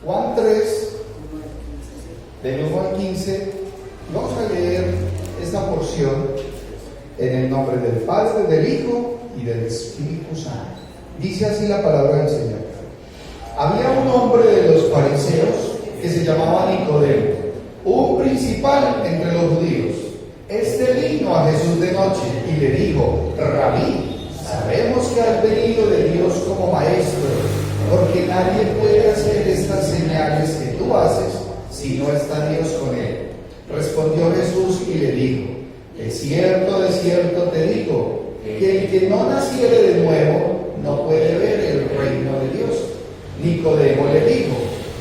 Juan 3, del 1 al 15, vamos a leer esta porción en el nombre del Padre, del Hijo y del Espíritu Santo. Dice así la palabra del Señor. Había un hombre de los fariseos que se llamaba Nicodemo, un principal entre los judíos. Este vino a Jesús de noche y le dijo: Rabí, sabemos que has venido de Dios como maestro, porque nadie puede hacer estas señales que tú haces si no está Dios con él. Respondió Jesús y le dijo: de cierto te digo, que el que no naciere de nuevo no puede ver el reino de Dios. Nicodemo le dijo: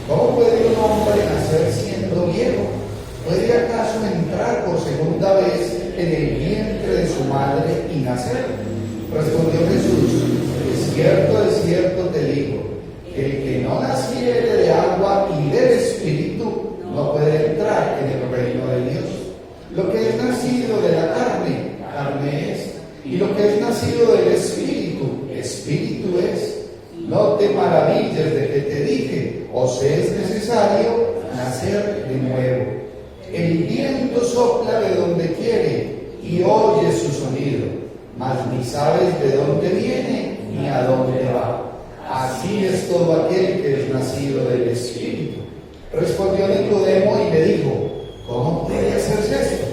¿cómo puede un hombre nacer siendo viejo? ¿Puede acaso entrar por segunda vez en el vientre de su madre y nacer? Respondió Jesús: de cierto te digo, que el que no naciere de agua y del Espíritu no puede entrar en el reino de Dios. Lo que es nacido de la carne, carne es, y lo que es nacido del Espíritu, Espíritu es. No te maravilles de que te dije: os es necesario nacer de nuevo. El viento sopla de donde quiere y oyes su sonido, mas ni sabes de dónde viene ni a dónde va. Así es todo aquel que es nacido del Espíritu. Respondió Nicodemo y le dijo: ¿cómo puede hacerse esto?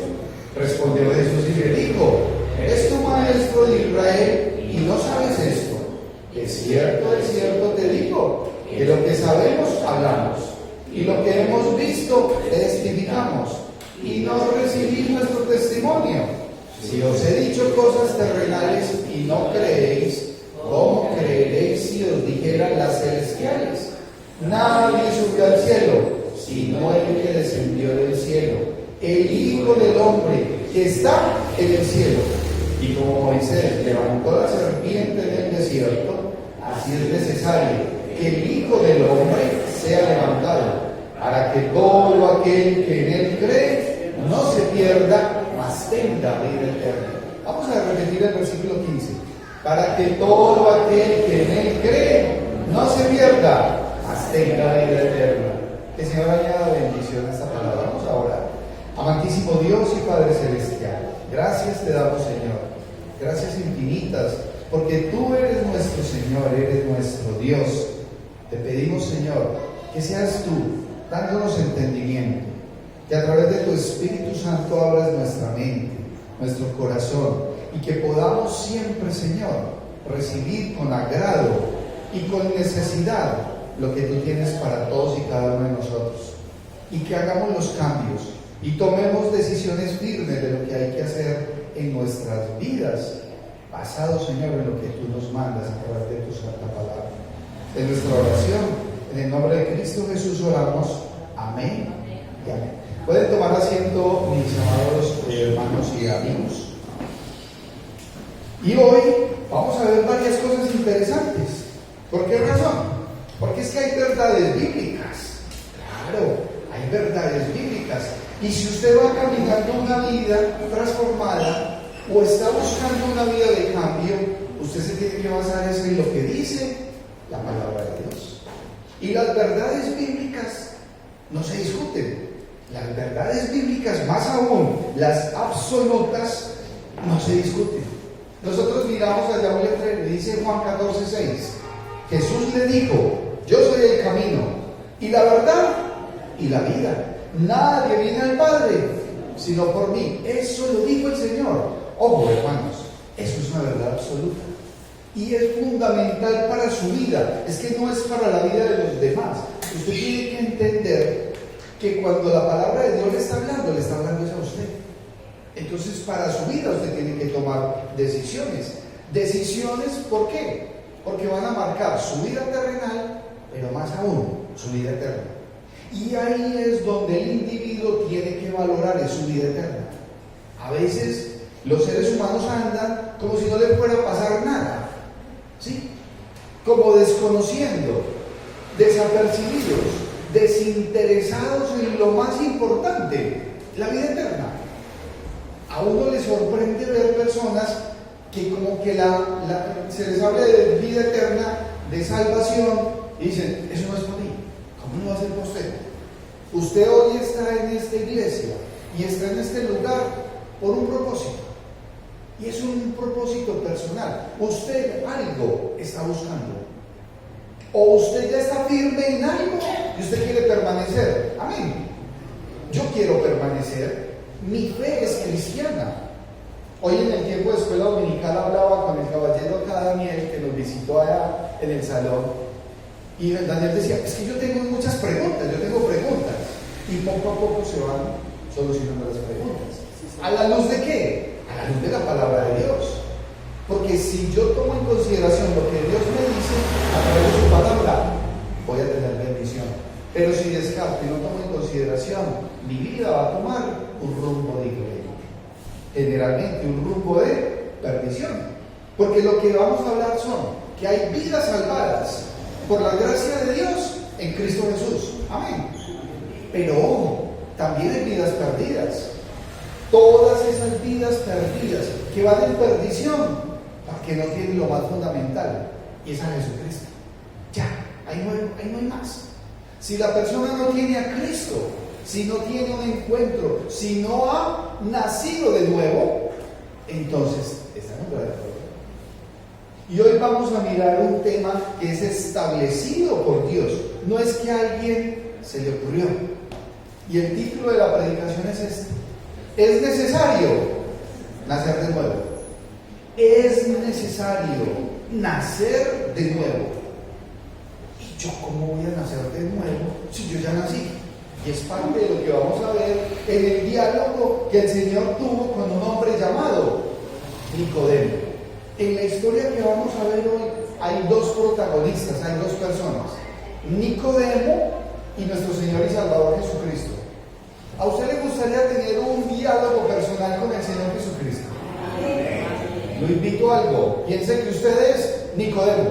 Respondió Jesús y le dijo: ¿eres tú maestro de Israel y no sabes esto? De cierto te digo, que lo que sabemos hablamos, y lo que hemos visto testificamos, y no recibís nuestro testimonio. Si os he dicho cosas terrenales y no creéis, ¿cómo creeréis si os dijeran las celestiales? Nadie subió al cielo, sino el que descendió del cielo, el Hijo del Hombre que está en el cielo. Y como Moisés levantó la serpiente en el desierto, así es necesario que el Hijo del Hombre sea levantado, para que todo aquel que en él cree no se pierda, mas tenga vida eterna. Vamos a repetir el versículo 15. Para que todo aquel que en él cree no se pierda, mas tenga vida eterna. Que el Señor añada bendición a esta palabra. Vamos a orar. Amantísimo Dios y Padre Celestial, gracias te damos, Señor. Gracias infinitas, porque tú eres nuestro Señor, eres nuestro Dios. Te pedimos, Señor, que seas tú dándonos entendimiento, que a través de tu Espíritu Santo abras nuestra mente, nuestro corazón, y que podamos siempre, Señor, recibir con agrado y con necesidad lo que tú tienes para todos y cada uno de nosotros, y que hagamos los cambios y tomemos decisiones firmes de lo que hay que hacer en nuestras vidas, basado, Señor, en lo que tú nos mandas a través de tu santa palabra. En nuestra oración, en el nombre de Cristo Jesús oramos. Amén y amén. Pueden tomar asiento, mis amados hermanos y amigos. Y hoy vamos a ver varias cosas interesantes. ¿Por qué razón? Porque es que hay verdades bíblicas. Claro, hay verdades bíblicas. Y si usted va caminando una vida transformada o está buscando una vida de cambio, usted se tiene que basar eso en lo que dice la palabra de Dios. Y las verdades bíblicas no se discuten. Las verdades bíblicas, más aún las absolutas, no se discuten. Nosotros miramos allá un letrero y dice Juan 14:6. Jesús le dijo: yo soy el camino y la verdad y la vida. Nadie viene al Padre sino por mí. Eso lo dijo el Señor. Ojo, hermanos, eso es una verdad absoluta y es fundamental para su vida. Es que no es para la vida de los demás. Usted tiene que entender que cuando la palabra de Dios le está hablando es a usted. Entonces, para su vida usted tiene que tomar decisiones. Decisiones, ¿por qué? Porque van a marcar su vida terrenal, pero más aún, su vida eterna. Y ahí es donde el individuo tiene que valorar su vida eterna. A veces los seres humanos andan como si no le fuera a pasar nada, ¿sí? Como desconociendo, desapercibidos, desinteresados en lo más importante, la vida eterna. A uno le sorprende ver personas que como que se les habla de vida eterna, de salvación, y dicen: eso no es para mí. ¿Cómo lo va a hacer por usted? Usted hoy está en esta iglesia y está en este lugar por un propósito. Y es un propósito personal. Usted algo está buscando. O usted ya está firme en algo y usted quiere permanecer. Amén. Yo quiero permanecer. Mi fe es cristiana. Hoy en el tiempo de escuela dominical hablaba con el caballero acá Daniel, que nos visitó allá en el salón. Y Daniel decía, es que yo tengo muchas preguntas, yo tengo preguntas. Y poco a poco se van solucionando las preguntas. ¿A la luz de qué? A la luz de la palabra de Dios. Porque si yo tomo en consideración lo que Dios me dice a través de su palabra, voy a tener bendición. Pero si descarto y no tomo en consideración, mi vida va a tomar un rumbo diferente. Generalmente un rumbo de perdición. Porque lo que vamos a hablar son que hay vidas salvadas por la gracia de Dios en Cristo Jesús. Amén. Pero ojo, también hay vidas perdidas. Todas esas vidas perdidas que van en perdición, porque no tienen lo más fundamental, y es a Jesucristo. Ya, ahí no hay más. Si la persona no tiene a Cristo, si no tiene un encuentro, si no ha nacido de nuevo, entonces está en un grave problema. Y hoy vamos a mirar un tema que es establecido por Dios. No es que a alguien se le ocurrió. Y el título de la predicación es este: es necesario nacer de nuevo. Es necesario nacer de nuevo. ¿Y yo cómo voy a nacer de nuevo si yo ya nací? Y es parte de lo que vamos a ver en el diálogo que el Señor tuvo con un hombre llamado Nicodemo. En la historia que vamos a ver hoy hay dos protagonistas, hay dos personas: Nicodemo y nuestro Señor y Salvador Jesucristo. ¿A usted le gustaría tener un diálogo personal con el Señor Jesucristo? Lo invito a algo. Piense que usted es Nicodemo.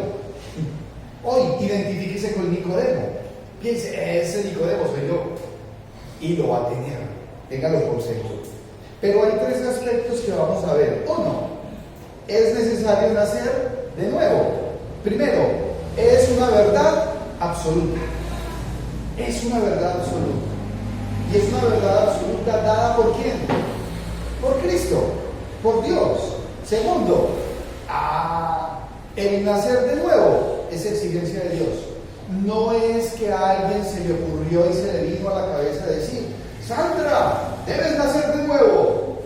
Hoy identifíquese con Nicodemo. Piense, ese Nicodemo soy yo. Y lo va a tener. Téngalo por seguro. Pero hay tres aspectos que vamos a ver. Uno, es necesario nacer de nuevo. Primero, es una verdad absoluta. Es una verdad absoluta. Y es una verdad absoluta dada ¿por quién? Por Cristo, por Dios. Segundo, el nacer de nuevo es exigencia de Dios. No es que a alguien se le ocurrió y se le vino a la cabeza decir: Sandra, debes nacer de nuevo.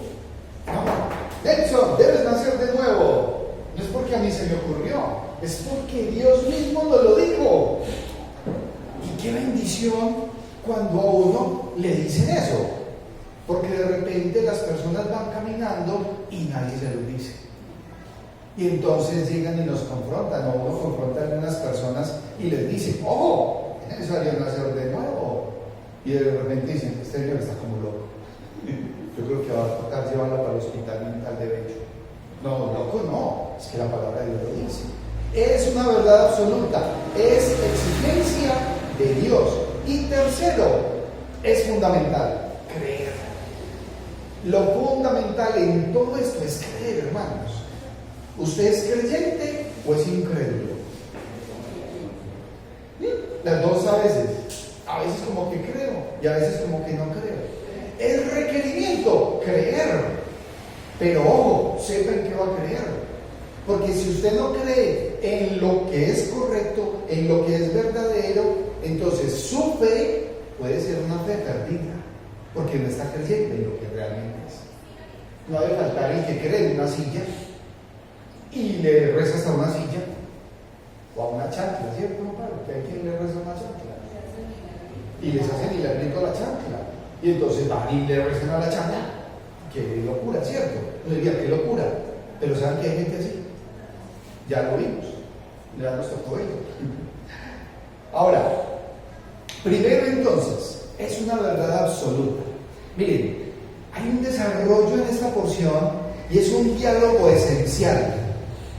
No, Nelson, debes nacer de nuevo. No es porque a mí se me ocurrió, es porque Dios mismo nos lo dijo. Y qué bendición cuando a uno le dicen eso, porque de repente las personas van caminando y nadie se lo dice. Y entonces llegan y nos confrontan, o uno confronta a algunas personas y les dice: ¡oh! Es necesario nacer de nuevo. Y de repente dicen: este señor está como loco. Yo creo que va a tocar llevarla para el hospital mental de Becho. No, loco no, es que la palabra de Dios lo dice. Es una verdad absoluta, es exigencia de Dios. Y tercero, es fundamental, creer. Lo fundamental en todo esto es creer, hermanos. ¿Usted es creyente o es incrédulo? Las dos a veces. A veces como que creo y a veces como que no creo. Es requerimiento, creer. Pero ojo, sepa en qué va a creer. Porque si usted no cree en lo que es correcto, en lo que es verdadero, entonces su fe puede ser una fe perdida, porque no está creyendo en lo que realmente es. No debe faltar el que cree en una silla y le reza hasta una silla o a una chancla, ¿cierto? Que hay quien le reza a una chancla y les hacen y le aplico la chancla y entonces van y le rezan a la chancla. Qué locura, ¿cierto? No diría qué locura, pero ¿saben que hay gente así? Ya lo vimos, ya nos tocó ello. Ahora, primero entonces, es una verdad absoluta. Miren, hay un desarrollo en esta porción y es un diálogo esencial.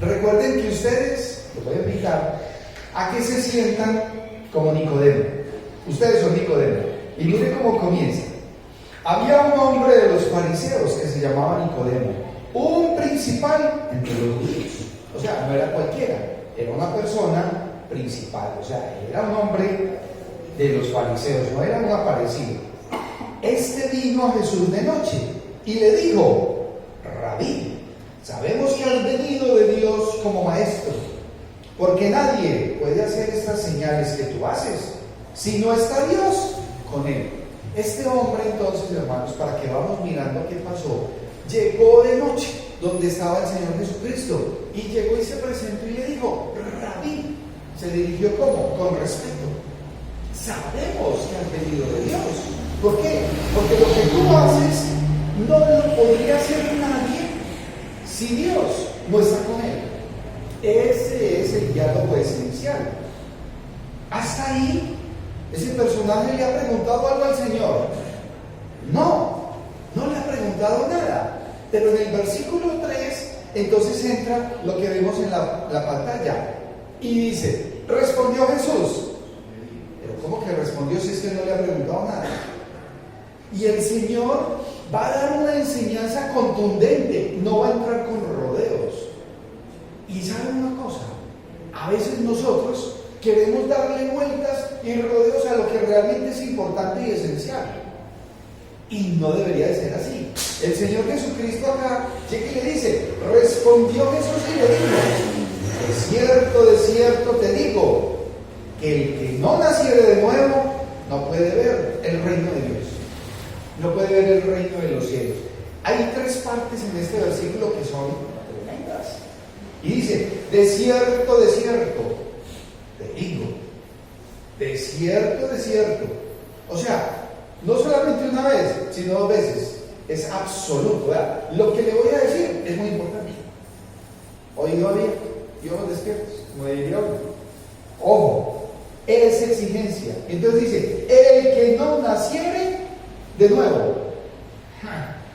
Recuerden que ustedes, los voy a invitar a que se sientan como Nicodemo. Ustedes son Nicodemo. Y miren cómo comienza. Había un hombre de los fariseos que se llamaba Nicodemo, un principal entre los judíos. O sea, no era cualquiera, era una persona principal, o sea, era un hombre de los fariseos, no era un aparecido. Este vino a Jesús de noche y le dijo: Rabí, sabemos que has venido de Dios como maestro, porque nadie puede hacer estas señales que tú haces si no está Dios con él. Este hombre, entonces, hermanos, para que vamos mirando qué pasó, llegó de noche donde estaba el Señor Jesucristo y llegó y se presentó y le dijo: Rabí. Se dirigió ¿cómo? Con respeto. Sabemos que has venido de Dios. ¿Por qué? Porque lo que tú haces no lo podría hacer nadie si Dios no está con él. Ese es el diálogo esencial. Hasta ahí, ese personaje le ha preguntado algo al Señor. No le ha preguntado nada. Pero en el versículo 3, entonces entra lo que vemos en la pantalla. Y dice: respondió Jesús. Pero ¿cómo que respondió si es que no le ha preguntado nada? Y el Señor va a dar una enseñanza contundente, no va a entrar con rodeos. Y ¿saben una cosa? A veces nosotros queremos darle vueltas y rodeos a lo que realmente es importante y esencial. Y no debería de ser así. El Señor Jesucristo acá llega y le dice: respondió Jesús y le dijo: de cierto te digo, que el que no naciere de nuevo no puede ver el reino de Dios, no puede ver el reino de los cielos. Hay tres partes en este versículo que son tremendas. Y dice: de cierto te digo. De cierto. O sea, no solamente una vez, sino dos veces. Es absoluto, ¿verdad? Lo que le voy a decir es muy importante. Oído abierto y ojos despiertos, como diría uno. Ojo, es exigencia. Entonces dice: el que no naciere de nuevo.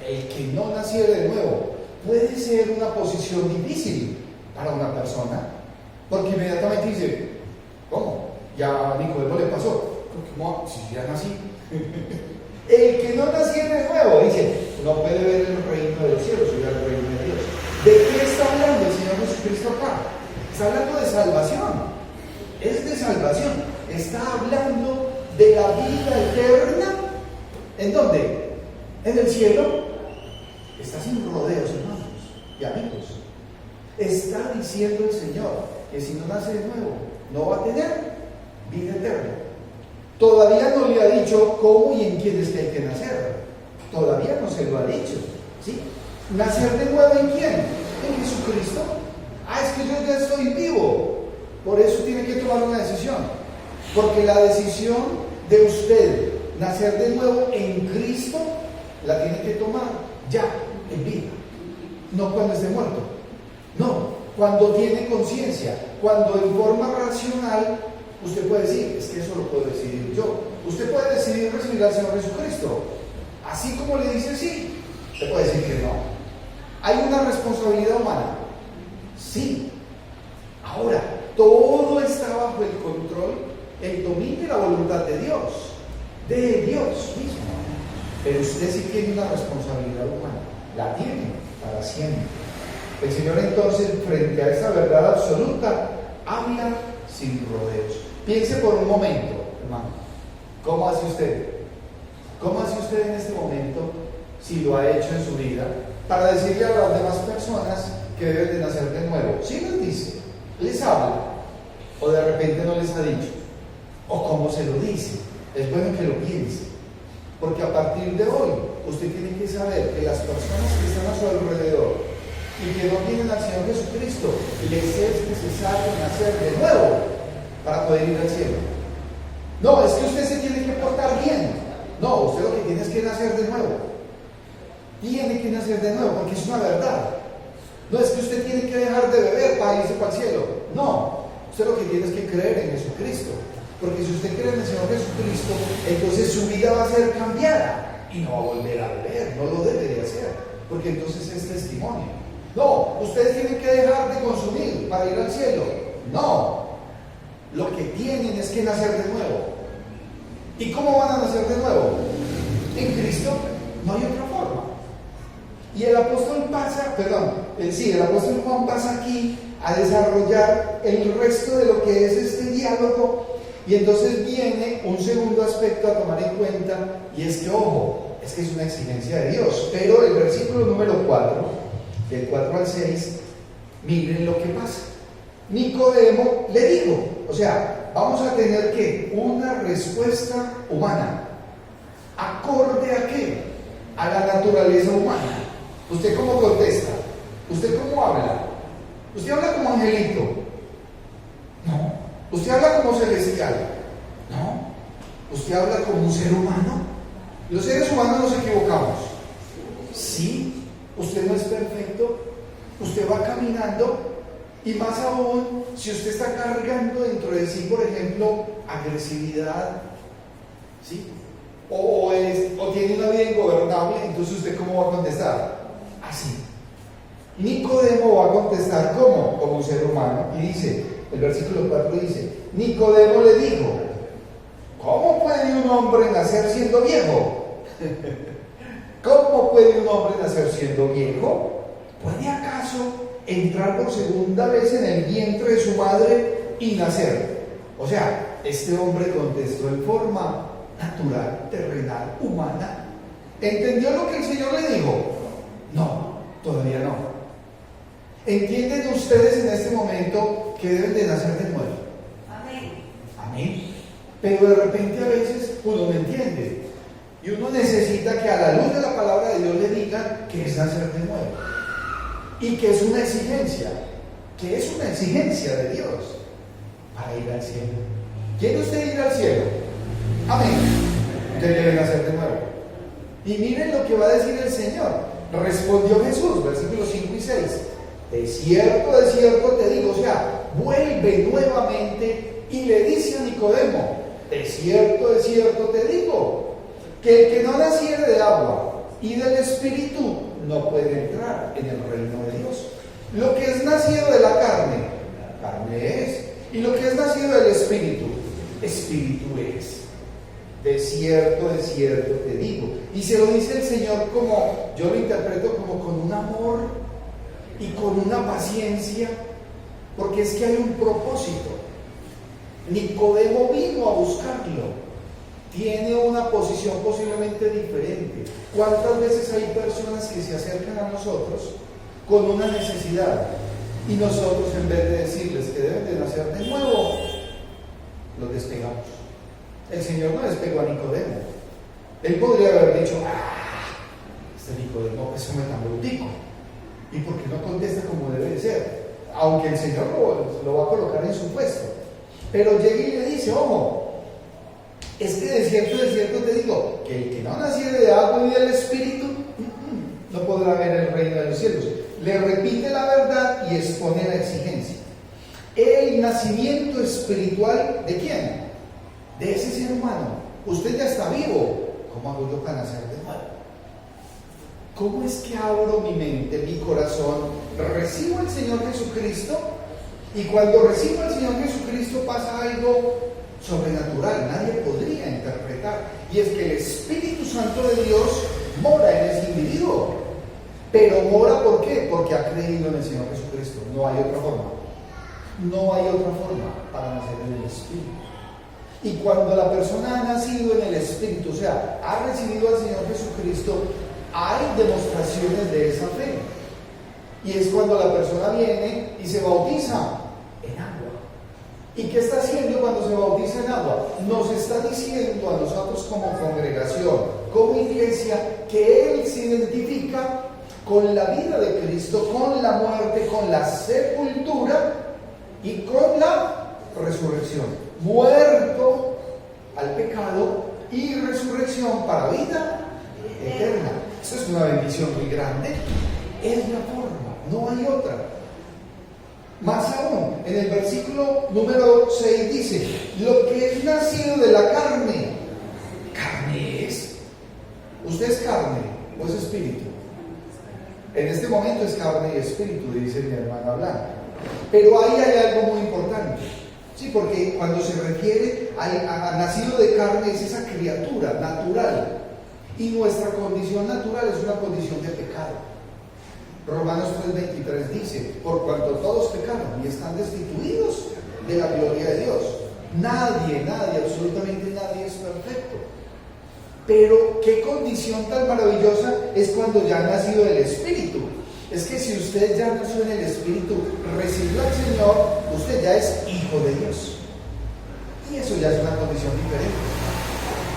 El que no naciere de nuevo puede ser una posición difícil para una persona, porque inmediatamente dice: ¿cómo? Ya a Nicodemo le pasó. ¿Cómo? Si ya nací. El que no naciere de nuevo, dice, no puede ver el reino de los cielos, o el reino de Dios. ¿De qué está hablando el Señor Jesucristo acá? Está hablando de salvación. Es de salvación. Está hablando de la vida eterna. ¿En dónde? En el cielo. Está sin rodeos, hermanos y amigos. Está diciendo el Señor que si no nace de nuevo, no va a tener vida eterna. Todavía no le ha dicho cómo y en quién es que hay que nacer. Todavía no se lo ha dicho. ¿Sí? ¿Nacer de nuevo en quién? En Jesucristo. Es que yo ya estoy vivo. Por eso tiene que tomar una decisión. Porque la decisión de usted nacer de nuevo en Cristo la tiene que tomar ya, en vida. No cuando esté muerto. No, cuando tiene conciencia. Cuando en forma racional usted puede decir: es que eso lo puedo decidir yo. Usted puede decidir recibir al Señor Jesucristo. Así como le dice sí, usted puede decir que no. ¿Hay una responsabilidad humana? Sí. Ahora, todo está bajo el control, el dominio y la voluntad de Dios. De Dios mismo. Pero usted sí tiene una responsabilidad humana. La tiene para siempre. El Señor entonces, frente a esta verdad absoluta, habla sin rodeos. Piense por un momento, hermano, ¿cómo hace usted? ¿Cómo hace usted en este momento, si lo ha hecho en su vida, para decirle a las demás personas que deben de nacer de nuevo? ¿Sí les dice? ¿Les habla? ¿O de repente no les ha dicho? ¿O cómo se lo dice? Es bueno que lo piense, porque a partir de hoy, usted tiene que saber que las personas que están a su alrededor y que no tienen al Señor Jesucristo, les es necesario nacer de nuevo para poder ir al cielo. No, es que usted se tiene que portar bien. No, usted lo que tiene es que nacer de nuevo. Tiene que nacer de nuevo, porque es una verdad. No es que usted tiene que dejar de beber para irse para el cielo. No, usted lo que tiene es que creer en Jesucristo. Porque si usted cree en el Señor Jesucristo, entonces su vida va a ser cambiada y no va a volver a beber. No lo debe de hacer, porque entonces es testimonio. No, ustedes tienen que dejar de consumir para ir al cielo. No, lo que tienen es que nacer de nuevo. ¿Y cómo van a nacer de nuevo? En Cristo no hay otra forma. Y el apóstol el apóstol Juan pasa aquí a desarrollar el resto de lo que es este diálogo Y entonces viene un segundo aspecto a tomar en cuenta, y es que, ojo, es que es una exigencia de Dios. Pero el versículo número 4, del 4 al 6, miren lo que pasa. Nicodemo le dijo, o sea, vamos a tener que una respuesta humana. ¿Acorde a qué? A la naturaleza humana. ¿Usted cómo contesta? ¿Usted cómo habla? ¿Usted habla como angelito? No. ¿Usted habla como celestial? No. ¿Usted habla como un ser humano? Los seres humanos nos equivocamos. Sí. Usted no es perfecto. Usted va caminando, y más aún si usted está cargando dentro de sí, por ejemplo, agresividad, ¿sí? O tiene una vida ingobernable, entonces ¿usted cómo va a contestar? Así. Nicodemo va a contestar ¿cómo? Como un ser humano. Y dice, el versículo 4 dice, Nicodemo le dijo, ¿cómo puede un hombre nacer siendo viejo? ¿Cómo puede un hombre nacer siendo viejo? ¿Puede acaso entrar por segunda vez en el vientre de su madre y nacer? O sea, este hombre contestó en forma natural, terrenal, humana. ¿Entendió lo que el Señor le dijo? No, todavía no. ¿Entienden ustedes en este momento que deben de nacer de nuevo? Amén. Amén. Pero de repente a veces uno no entiende. Y uno necesita que a la luz de la palabra de Dios le diga que es nacer de nuevo. Y que es una exigencia. Que es una exigencia de Dios para ir al cielo. ¿Quiere usted ir al cielo? Amén. Usted debe nacer de nuevo. Y miren lo que va a decir el Señor. Respondió Jesús, versículos 5 y 6. De cierto te digo, o sea, vuelve nuevamente y le dice a Nicodemo, de cierto te digo, que el que no naciere de agua y del Espíritu no puede entrar en el reino de Dios. Lo que es nacido de la carne, carne es, y lo que es nacido del Espíritu, Espíritu es. De cierto te digo. Y se lo dice el Señor como, yo lo interpreto como con un amor y con una paciencia, porque es que hay un propósito. Nicodemo vino a buscarlo, tiene una posición posiblemente diferente. ¿Cuántas veces hay personas que se acercan a nosotros con una necesidad y nosotros, en vez de decirles que deben de nacer de nuevo, los despegamos? El Señor no despegó a Nicodemo. Él podría haber dicho, este Nicodemo es un tan brutico, ¿y por qué no contesta como debe de ser? Aunque el Señor lo va a colocar en su puesto. Pero llega y le dice, ojo, es que de cierto te digo, que el que no naciere de agua y del Espíritu, no podrá ver el reino de los cielos. Le repite la verdad y expone la exigencia. El nacimiento espiritual, ¿de quién? De ese ser humano. Usted ya está vivo. ¿Cómo hago yo para nacer de nuevo? ¿Cómo es que abro mi mente, mi corazón, recibo al Señor Jesucristo? Y cuando recibo al Señor Jesucristo pasa algo sobrenatural, nadie podría interpretar. Y es que el Espíritu Santo de Dios mora en ese individuo. Pero mora ¿por qué? Porque ha creído en el Señor Jesucristo. No hay otra forma. No hay otra forma para nacer en el Espíritu. Y cuando la persona ha nacido en el Espíritu, o sea, ha recibido al Señor Jesucristo, hay demostraciones de esa fe. Y es cuando la persona viene y se bautiza en agua. ¿Y qué está haciendo cuando se bautiza en agua? Nos está diciendo a nosotros como congregación, como iglesia, que Él se identifica con la vida de Cristo, con la muerte, con la sepultura y con la resurrección. Muerto al pecado y resurrección para vida eterna. Eso es una bendición muy grande. Es la forma, no hay otra. Más aún, en el versículo número 6 dice, lo que es nacido de la carne, carne es. ¿Usted es carne o es espíritu? En este momento es carne y espíritu, dice mi hermana Blanca. Pero ahí hay algo muy importante. Sí, porque cuando se refiere a nacido de carne es esa criatura natural. Y nuestra condición natural es una condición de pecado. Romanos 3:23 dice, por cuanto todos pecaron y están destituidos de la gloria de Dios. Nadie, absolutamente nadie es perfecto. Pero qué condición tan maravillosa es cuando ya ha nacido del Espíritu. Es que si usted ya nació en el Espíritu, recibió al Señor, usted ya es hijo de Dios. Y eso ya es una condición diferente.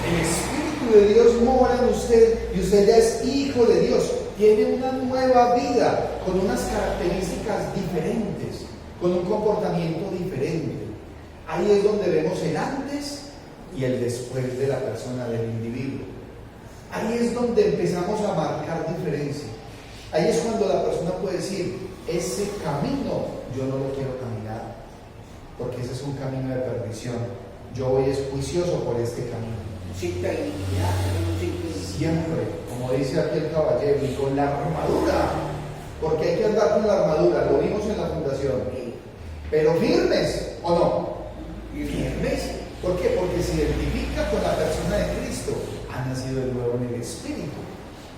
El Espíritu de Dios mora en usted y usted ya es hijo de Dios. Tiene una nueva vida con unas características diferentes, con un comportamiento diferente. Ahí es donde vemos el antes y el después de la persona, del individuo. Ahí es donde empezamos a marcar diferencia. Ahí es cuando la persona puede decir, ese camino yo no lo quiero caminar, porque ese es un camino de perdición. Yo voy juicioso por este camino. Siempre, como dice aquí el caballero, y con la armadura, porque hay que andar con la armadura, lo vimos en la fundación. Pero firmes, ¿o no? Firmes. ¿Por qué? Porque se identifica con la persona de Cristo, ha nacido de nuevo en el Espíritu.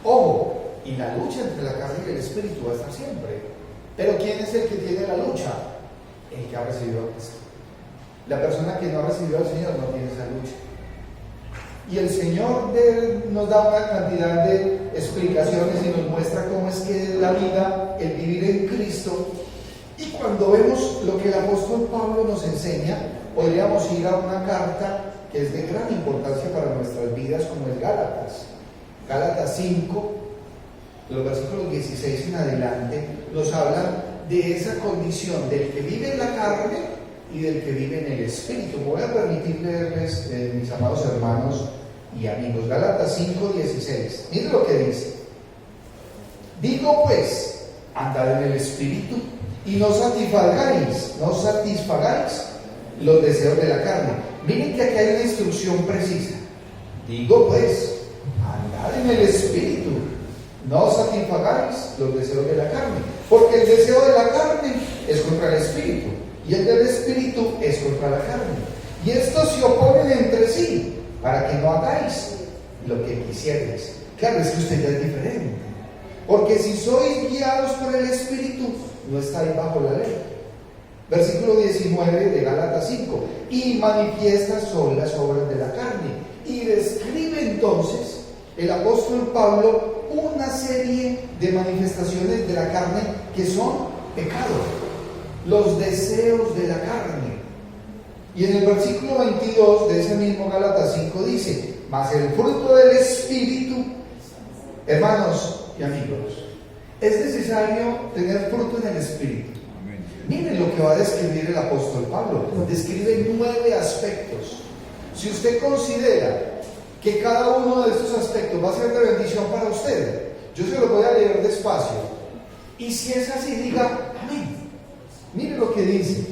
Ojo, y la lucha entre la carne y el Espíritu va a estar siempre. Pero ¿quién es el que tiene la lucha? El que ha recibido a Cristo. La persona que no ha recibido al Señor no tiene esa lucha. Y el Señor nos da una cantidad de explicaciones y nos muestra cómo es que es la vida, el vivir en Cristo. Y cuando vemos lo que el apóstol Pablo nos enseña, podríamos ir a una carta que es de gran importancia para nuestras vidas, como es Gálatas. Gálatas 5, los versículos 16 en adelante, nos hablan de esa condición del que vive en la carne y del que vive en el Espíritu. Me voy a permitir leerles, mis amados hermanos y amigos, Gálatas 5, 16. Miren lo que dice. Digo pues, andad en el Espíritu y no satisfagáis los deseos de la carne. Miren que aquí hay una instrucción precisa. Digo pues, andad en el Espíritu, no satisfagáis los deseos de la carne, porque el deseo de la carne es contra el Espíritu, y el del Espíritu es contra la carne. Y estos se oponen entre sí, para que no hagáis lo que quisierais. Claro, es que usted ya es diferente. Porque si sois guiados por el Espíritu, no estáis bajo la ley. Versículo 19 de Gálatas 5. Y manifiestas son las obras de la carne. Y describe entonces el apóstol Pablo una serie de manifestaciones de la carne que son pecados, los deseos de la carne. Y en el versículo 22 de ese mismo Gálatas 5 dice, mas el fruto del Espíritu, hermanos y amigos, es necesario tener fruto en el Espíritu. Miren lo que va a describir el apóstol Pablo. Describe 9 aspectos. Si usted considera que cada uno de estos aspectos va a ser de bendición para usted, yo se lo voy a leer despacio. Y si es así, diga amén. Mire lo que dice.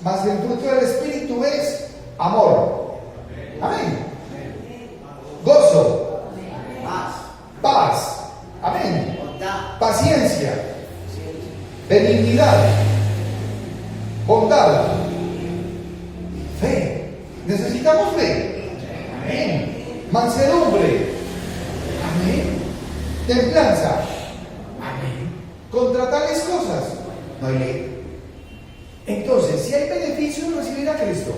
Mas el fruto del Espíritu es amor. Amén. Gozo. Paz. Amén. Paciencia. Benignidad. Bondad. Fe. Necesitamos fe. Amén. Mansedumbre. Amén. Templanza. Amén. Contra tales cosas no hay ley. Entonces, si hay beneficio en recibir a Cristo,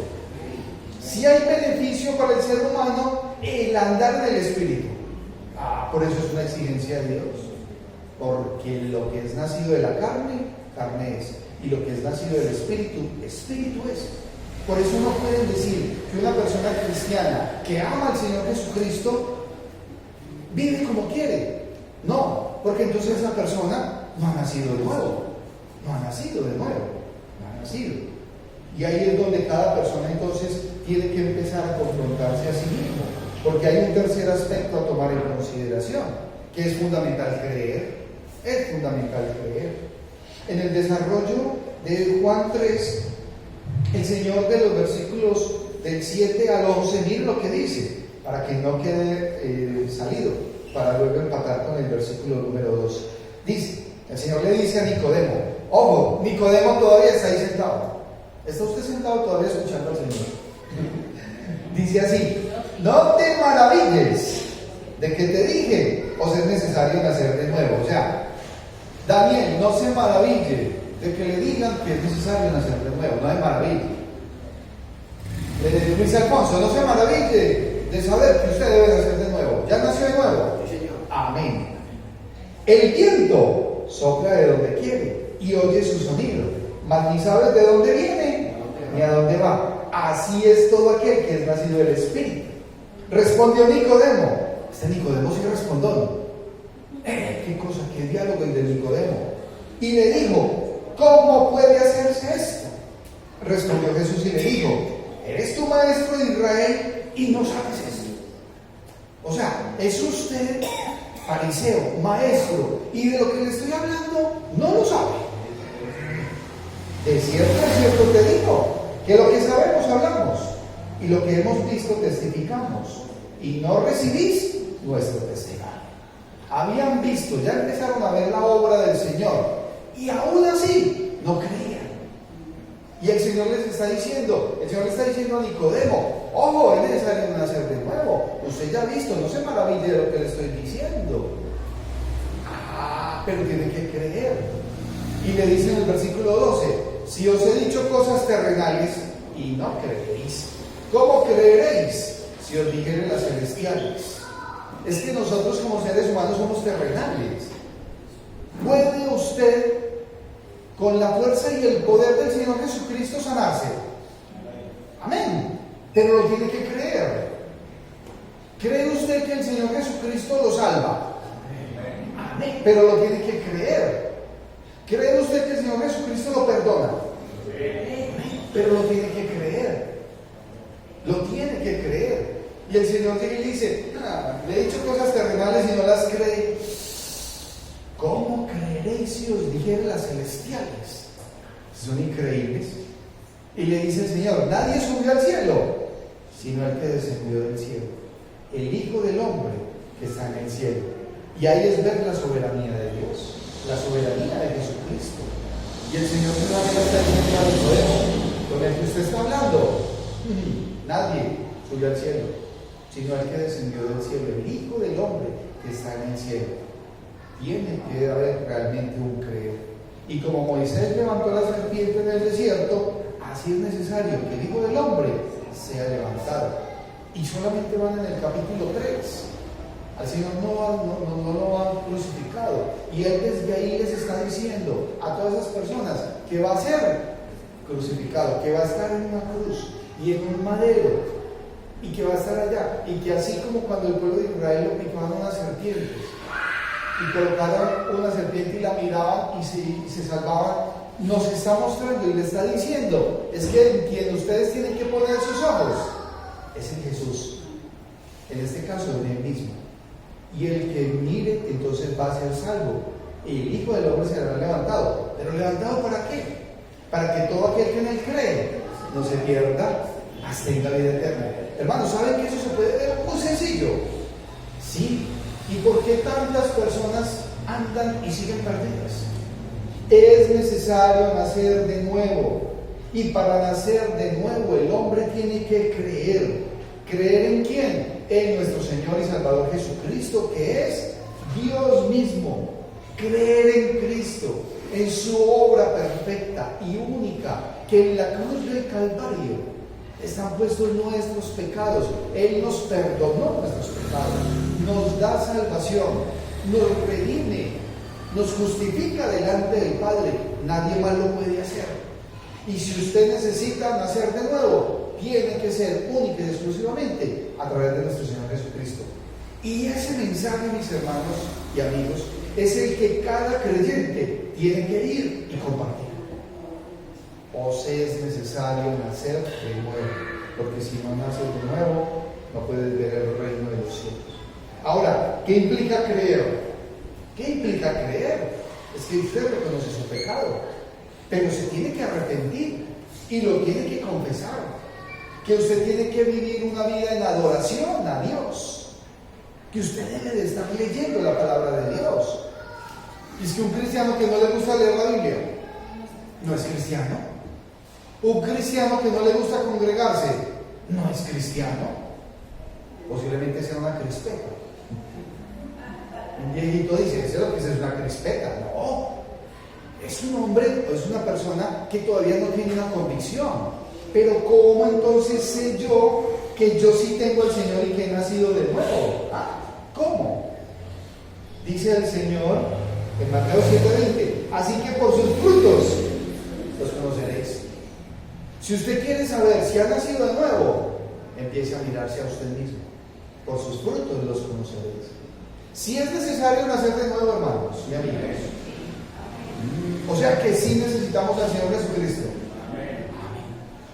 si hay beneficio para el ser humano el andar en el Espíritu, por eso es una exigencia de Dios, porque lo que es nacido de la carne, carne es, y lo que es nacido del Espíritu, Espíritu es. Por eso no pueden decir que una persona cristiana que ama al Señor Jesucristo vive como quiere. No, porque entonces esa persona no ha nacido de nuevo, no ha nacido de nuevo. Y ahí es donde cada persona entonces tiene que empezar a confrontarse a sí mismo, porque hay un tercer aspecto a tomar en consideración, que es fundamental creer. Es fundamental creer. En el desarrollo de Juan 3, el Señor, de los versículos del 7 al 11, miren lo que dice, para que no quede salido, para luego empatar con el versículo número 2. Dice, el Señor le dice a Nicodemo, ojo, Nicodemo todavía está ahí sentado. ¿Está usted sentado todavía escuchando al Señor? Dice así, no te maravilles de que te dije, os es necesario nacer de nuevo. O sea, Daniel, no se maraville de que le digan que es necesario nacer de nuevo, no es maravilla. Luis Alfonso, no se maraville de saber que usted debe nacer de nuevo. ¿Ya nació de nuevo? Sí, Señor. Amén. El viento sopla de donde quiere y oye su sonido, mas ni sabes de dónde viene ni a dónde va. Así es todo aquel que es nacido del Espíritu. Respondió Nicodemo. Este Nicodemo sí respondón. Qué cosa, qué diálogo el de Nicodemo. Y le dijo, ¿cómo puede hacerse esto? Respondió Jesús y le dijo, ¿eres tú maestro de Israel y no sabes esto? O sea, es usted fariseo, maestro, y de lo que le estoy hablando no lo sabe. De cierto te digo, que lo que sabemos hablamos, y lo que hemos visto testificamos, y no recibís nuestro testimonio. Habían visto, ya empezaron a ver la obra del Señor, y aún así no creían. Y el Señor les está diciendo, el Señor le está diciendo a Nicodemo, ojo, es necesario nacer de nuevo. Usted ya ha visto, no se maraville de lo que le estoy diciendo. Pero tiene que creer. Y le dice en el versículo 12, si os he dicho cosas terrenales y no creéis, ¿cómo creeréis si os dijere las celestiales? Es que nosotros como seres humanos somos terrenales. ¿Puede usted con la fuerza y el poder del Señor Jesucristo sanarse? Amén. Pero lo tiene que creer. ¿Cree usted que el Señor Jesucristo lo salva? Amén. Pero lo tiene que creer. ¿Cree usted que el Señor Jesucristo lo perdona? Amén. Pero lo tiene que creer. Lo tiene que creer. Y el Señor llega y dice, le he dicho cosas terrenales y no las cree. ¿Cómo creeréis si os dijere las celestiales? Son increíbles. Y le dice el Señor, nadie subió al cielo, sino el que descendió del cielo, el Hijo del Hombre que está en el cielo. Y ahí es ver la soberanía de Dios, la soberanía de Jesucristo. Y el Señor todavía está diciendo a Nicodemo, con el que usted está hablando, nadie subió al cielo, sino el que descendió del cielo, el Hijo del Hombre que está en el cielo. Tiene que haber realmente un creer. Y como Moisés levantó la serpiente en el desierto, así es necesario que el Hijo del Hombre sea levantado. Y solamente van en el capítulo 3. Al Señor no lo han crucificado. Y Él desde ahí les está diciendo a todas esas personas que va a ser crucificado, que va a estar en una cruz y en un madero, y que va a estar allá. Y que así como cuando el pueblo de Israel lo picaban unas serpientes, y colocaron una serpiente y la miraban y se salvaban, nos está mostrando y le está diciendo, es que en quien ustedes tienen que poner sus ojos es en Jesús, en este caso en Él mismo. Y el que mire entonces va a ser salvo, y el Hijo del Hombre será levantado. ¿Pero levantado para qué? Para que todo aquel que en Él cree no se pierda, mas tenga vida eterna. Hermanos, ¿saben que eso se puede ver muy sencillo? Sí. ¿Y por qué tantas personas andan y siguen perdidas? Es necesario nacer de nuevo. Y para nacer de nuevo el hombre tiene que creer. ¿Creer en quién? En nuestro Señor y Salvador Jesucristo, que es Dios mismo. Creer en Cristo, en su obra perfecta y única, que en la cruz del Calvario están puestos nuestros pecados. Él nos perdonó nuestros pecados, nos da salvación, nos redime, nos justifica delante del Padre. Nadie más lo puede hacer. Y si usted necesita nacer de nuevo, tiene que ser única y exclusivamente a través de nuestro Señor Jesucristo. Y ese mensaje, mis hermanos y amigos, es el que cada creyente tiene que ir y compartir. Os es necesario nacer de nuevo, porque si no naces de nuevo, no puedes ver el reino de los cielos. Ahora, ¿qué implica creer? ¿Qué implica creer? Es que usted reconoce su pecado, pero se tiene que arrepentir y lo tiene que confesar. Que usted tiene que vivir una vida en adoración a Dios. Que usted debe de estar leyendo la palabra de Dios. Y es que un cristiano que no le gusta leer la Biblia no es cristiano. Un cristiano que no le gusta congregarse no es cristiano. Posiblemente sea una crispeta. Un viejito dice, ¿eso es lo que es una crispeta? No, es un hombre o es una persona que todavía no tiene una convicción. Pero ¿cómo entonces sé yo que yo sí tengo al Señor y que he nacido de nuevo? ¿Cómo? Dice el Señor en Mateo 7:20, así que por sus frutos los conoceréis. Si usted quiere saber si ha nacido de nuevo, empiece a mirarse a usted mismo. Por sus frutos los conoceréis. Si es necesario nacer de nuevo, hermanos y amigos. O sea que sí necesitamos al Señor Jesucristo.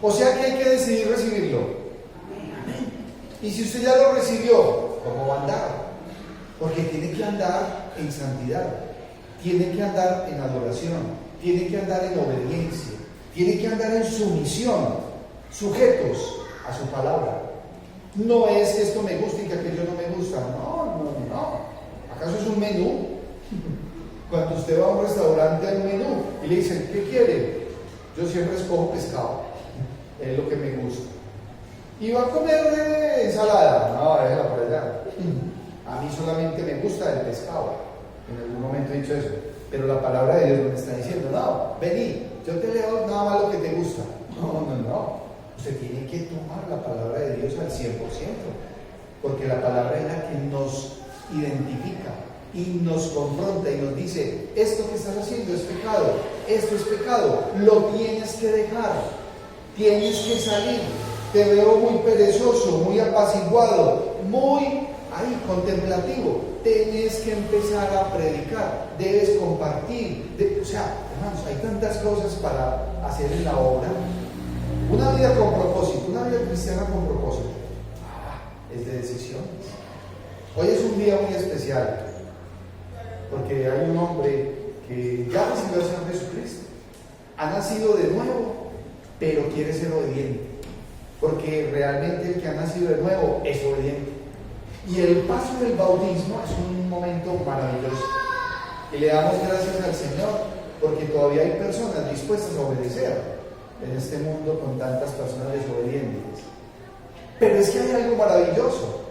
O sea que hay que decidir recibirlo. Y si usted ya lo recibió, ¿cómo va a andar? Porque tiene que andar en santidad, tiene que andar en adoración, tiene que andar en obediencia, tiene que andar en sumisión, sujetos a su palabra. No es que esto me guste y que aquello no me gusta. No. ¿Acaso es un menú? Cuando usted va a un restaurante hay un menú y le dicen, ¿qué quiere? Yo siempre escojo pescado, es lo que me gusta. ¿Y va a comer ensalada? No, déjala por allá. A mí solamente me gusta el pescado. En algún momento he dicho eso. Pero la palabra de Dios me está diciendo, no, vení, yo te leo nada más lo que te gusta. No. Usted tiene que tomar la palabra de Dios al 100%. Porque la palabra es la que nos identifica y nos confronta y nos dice, esto que estás haciendo es pecado, esto es pecado, lo tienes que dejar, tienes que salir. Te veo muy perezoso, muy apaciguado, muy contemplativo. Tienes que empezar a predicar, debes compartir. Hermanos, hay tantas cosas para hacer en la obra. Una vida con propósito, una vida cristiana con propósito, es de decisiones. Hoy es un día muy especial, porque hay un hombre que ya recibió al Señor Jesucristo, ha nacido de nuevo, pero quiere ser obediente, porque realmente el que ha nacido de nuevo es obediente. Y el paso del bautismo es un momento maravilloso, y le damos gracias al Señor, porque todavía hay personas dispuestas a obedecer en este mundo con tantas personas desobedientes. Pero es que hay algo maravilloso,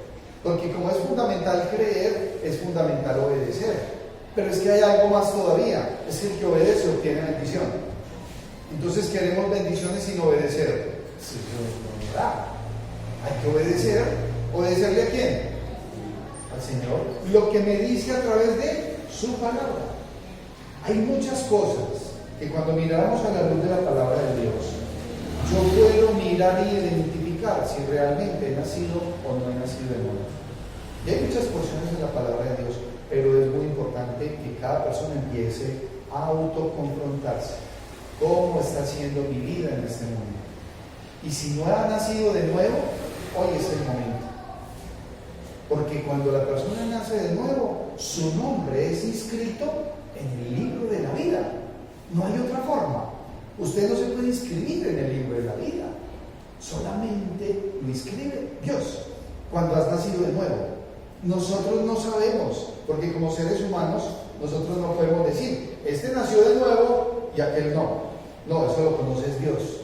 porque como es fundamental creer, es fundamental obedecer. Pero es que hay algo más todavía, es que el que obedece obtiene bendición. Entonces queremos bendiciones sin obedecer. Sí, no es verdad. Hay que obedecer. ¿Obedecerle a quién? Al Señor. Lo que me dice a través de su palabra. Hay muchas cosas que cuando miramos a la luz de la palabra de Dios, yo puedo mirar y identificar si realmente he nacido o no he nacido de nuevo. Y hay muchas porciones en la palabra de Dios, pero es muy importante que cada persona empiece a autoconfrontarse. ¿Cómo está siendo mi vida en este mundo? Y si no ha nacido de nuevo, hoy es el momento. Porque cuando la persona nace de nuevo, su nombre es inscrito en el libro de la vida. No hay otra forma. Usted no se puede inscribir en el libro de la vida. Solamente lo inscribe Dios cuando has nacido de nuevo. Nosotros no sabemos, porque como seres humanos, nosotros no podemos decir, este nació de nuevo y aquel no. No, eso lo conoce Dios.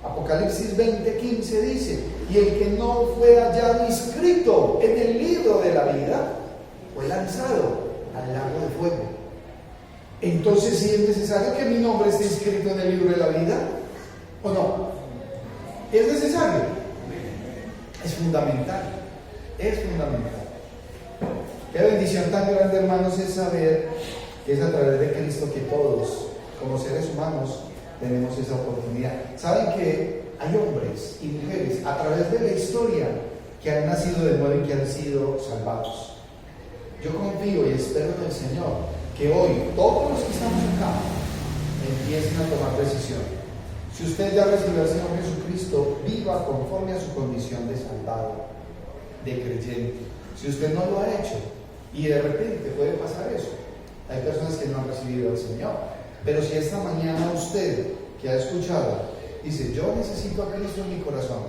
Apocalipsis 20:15 dice, y el que no fue hallado inscrito en el libro de la vida, fue lanzado al lago de fuego. Entonces, ¿sí es necesario que mi nombre esté inscrito en el libro de la vida? ¿O no? ¿Es necesario? Es fundamental. Es fundamental. Qué bendición tan grande, hermanos, es saber que es a través de Cristo que todos, como seres humanos, tenemos esa oportunidad. ¿Saben que hay hombres y mujeres a través de la historia que han nacido de nuevo y que han sido salvados? Yo confío y espero en el Señor que hoy todos los que estamos acá empiecen a tomar decisión. Si usted ya recibió al Señor Jesucristo, viva conforme a su condición de salvado, de creyente. Si usted no lo ha hecho, y de repente puede pasar eso, hay personas que no han recibido al Señor, pero si esta mañana usted que ha escuchado dice, yo necesito a Cristo en mi corazón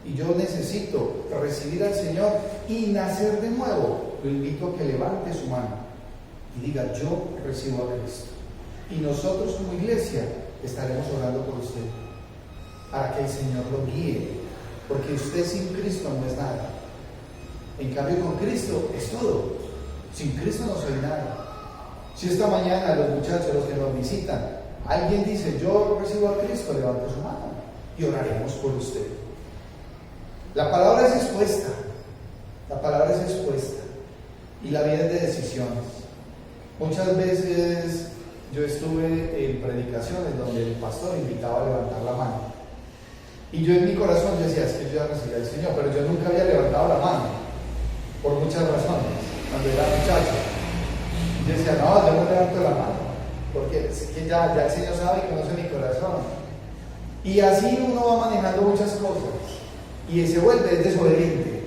y yo necesito recibir al Señor y nacer de nuevo, lo invito a que levante su mano y diga, yo recibo a Cristo. Y nosotros como iglesia estaremos orando por usted para que el Señor lo guíe, porque usted sin Cristo no es nada. En cambio con Cristo es todo. Sin Cristo no soy nada. Si esta mañana los muchachos, los que nos visitan, alguien dice, yo recibo a Cristo, levante su mano. y oraremos por usted. La palabra es expuesta, la palabra es expuesta, y la vida es de decisiones. Muchas veces yo estuve en predicaciones donde el pastor invitaba a levantar la mano, y yo en mi corazón yo decía, es que yo ya recibí al Señor, pero yo nunca había levantado la mano, por muchas razones, cuando era muchacho. Yo decía, no, yo no levanto la mano, porque es que ya el Señor sabe y conoce mi corazón. Y así uno va manejando muchas cosas, y se vuelve desobediente,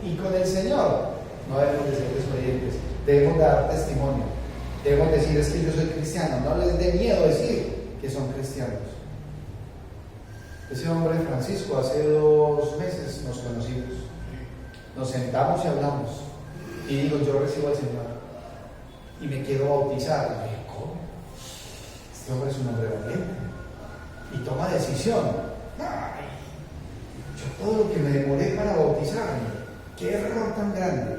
y con el Señor no debemos de ser desobedientes, debemos dar testimonio, debemos decir, es que yo soy cristiano, no les dé miedo decir que son cristianos. Ese hombre Francisco, hace 2 meses nos conocimos, nos sentamos y hablamos, y digo, yo recibo al Señor y me quiero bautizar. Y dije, ¿cómo? Este hombre es un hombre valiente y toma decisión. Ay, yo todo lo que me demoré para bautizarme, qué error tan grande,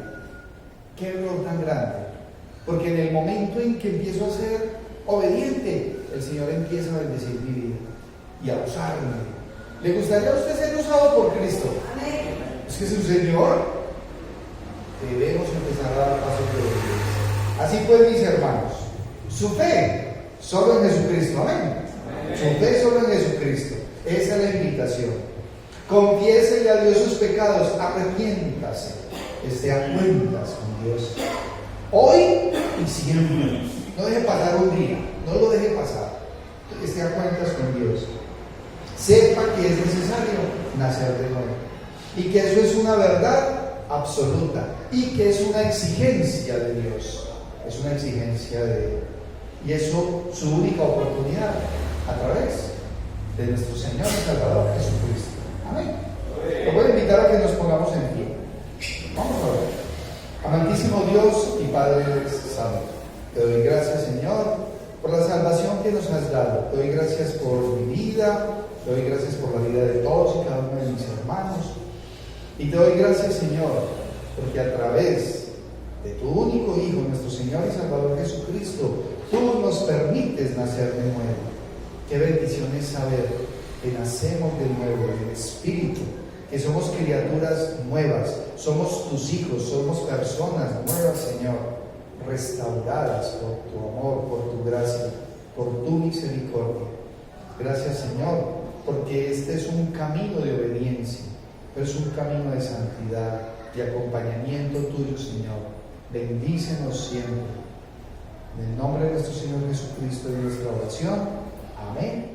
porque en el momento en que empiezo a ser obediente, el Señor empieza a bendecir mi vida y a usarme. ¿Le gustaría a usted ser usado por Cristo? Amén. Es que es un Señor. Debemos empezar a dar pasos de obediencia. Así pues, mis hermanos, su fe solo en Jesucristo. Amén. Su fe solo en Jesucristo. Esa es la invitación. Confiésele a Dios sus pecados, arrepiéntase, esté a cuentas con Dios. Hoy y siempre. No deje pasar un día, no lo deje pasar. Esté a cuentas con Dios. Sepa que es necesario nacer de nuevo y que eso es una verdad absoluta y que es una exigencia de Dios, es una exigencia de Él, y eso su única oportunidad a través de nuestro Señor y Salvador Jesucristo. Amén. Lo voy a invitar a que nos pongamos en pie. Vamos a ver. Amantísimo Dios y Padre Santo, te doy gracias, Señor, por la salvación que nos has dado. Te doy gracias por mi vida, te doy gracias por la vida de todos y cada uno de mis hermanos. Y te doy gracias, Señor, porque a través de tu único Hijo, nuestro Señor y Salvador Jesucristo, tú nos permites nacer de nuevo. Qué bendición es saber que nacemos de nuevo en el Espíritu, que somos criaturas nuevas, somos tus hijos, somos personas nuevas, Señor, restauradas por tu amor, por tu gracia, por tu misericordia. Gracias, Señor, porque este es un camino de obediencia, pero es un camino de santidad y acompañamiento tuyo, Señor. Bendícenos siempre. En el nombre de nuestro Señor Jesucristo y nuestra oración. Amén.